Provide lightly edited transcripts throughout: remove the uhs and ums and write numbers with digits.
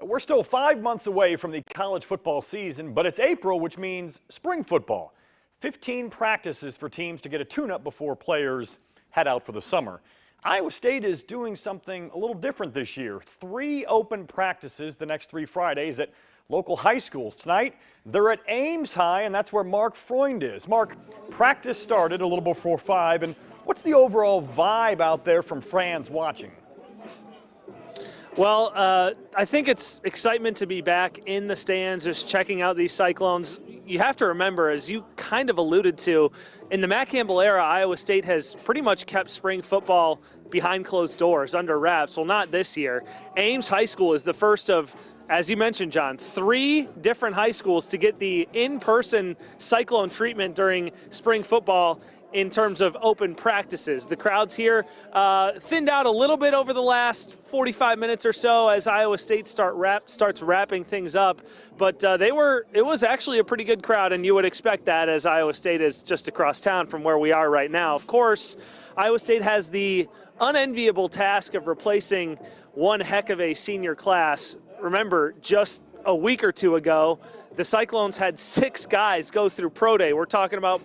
We're still 5 months away from the college football season, but it's April, which means spring football. 15 practices for teams to get a tune-up before players head out for the summer. Iowa State is doing something a little different this year. 3 open practices the next 3 Fridays at local high schools. Tonight, they're at Ames High, and that's where Mark Freund is. Mark, practice started a little before 5, and what's the overall vibe out there from fans watching? Well, I think it's excitement to be back in the stands, just checking out these Cyclones. You have to remember, as you kind of alluded to, in the Matt Campbell era, Iowa State has pretty much kept spring football behind closed doors, under wraps. Well, not this year. Ames High School is the first of, as you mentioned, John, 3 different high schools to get the in-person Cyclone treatment during spring football in terms of open practices. The crowds here thinned out a little bit over the last 45 minutes or so as Iowa State starts wrapping things up, but it was actually a pretty good crowd, and you would expect that as Iowa State is just across town from where we are right now. Of course, Iowa State has the unenviable task of replacing one heck of a senior class. Remember, just a week or two ago, the Cyclones had 6 guys go through Pro Day. We're talking about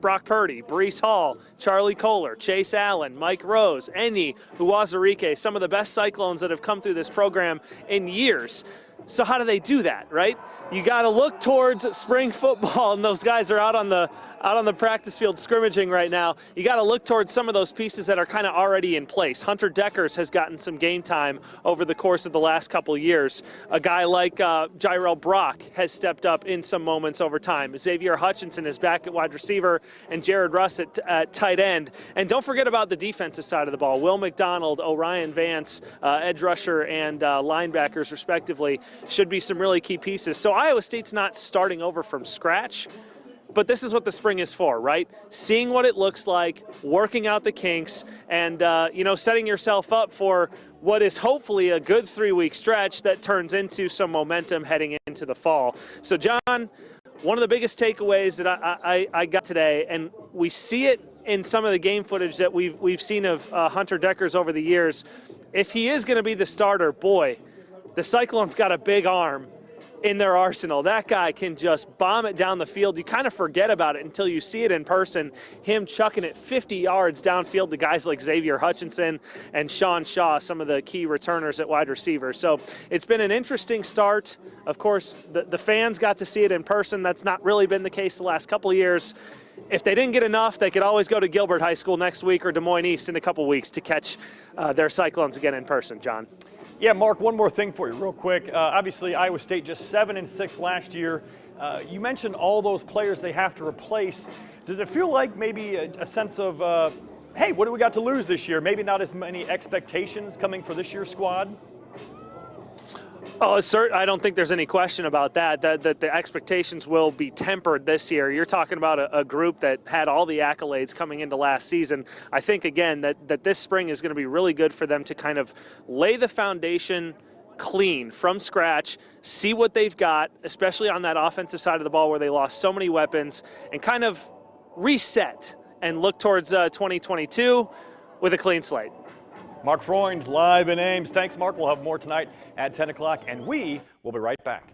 Brock Purdy, Breece Hall, Charlie Kohler, Chase Allen, Mike Rose, Enyi Uwazurike, some of the best Cyclones that have come through this program in years. So how do they do that, right? You got to look towards spring football, and those guys are out on the practice field scrimmaging right now. You got to look towards some of those pieces that are kind of already in place. Hunter Deckers has gotten some game time over the course of the last couple of years. A guy like Jyrel Brock has stepped up in some moments over time. Xavier Hutchinson is back at wide receiver, and Jared Russ at tight end. And don't forget about the defensive side of the ball. Will McDonald, Orion Vance, edge rusher, and linebackers respectively should be some really key pieces. So Iowa State's not starting over from scratch, but this is what the spring is for, right? Seeing what it looks like, working out the kinks, and setting yourself up for what is hopefully a good 3-week stretch that turns into some momentum heading into the fall. So, John, one of the biggest takeaways that I got today, and we see it in some of the game footage that we've seen of Hunter Deckers over the years, if he is going to be the starter, boy, the Cyclones got a big arm in their arsenal. That guy can just bomb it down the field. You kind of forget about it until you see it in person, him chucking it 50 yards downfield to guys like Xavier Hutchinson and Sean Shaw, some of the key returners at wide receiver. So it's been an interesting start. Of course, the fans got to see it in person. That's not really been the case the last couple of years. If they didn't get enough, they could always go to Gilbert High School next week or Des Moines East in a couple weeks to catch their Cyclones again in person, John. Yeah, Mark, one more thing for you real quick. Obviously, Iowa State just 7-6 last year. You mentioned all those players they have to replace. Does it feel like maybe a sense of, hey, what do we got to lose this year? Maybe not as many expectations coming for this year's squad? Oh, I don't think there's any question about that the expectations will be tempered this year. You're talking about a group that had all the accolades coming into last season. I think, again, that this spring is going to be really good for them to kind of lay the foundation clean from scratch, see what they've got, especially on that offensive side of the ball where they lost so many weapons, and kind of reset and look towards 2022 with a clean slate. Mark Freund live in Ames. Thanks, Mark. We'll have more tonight at 10 o'clock, and we will be right back.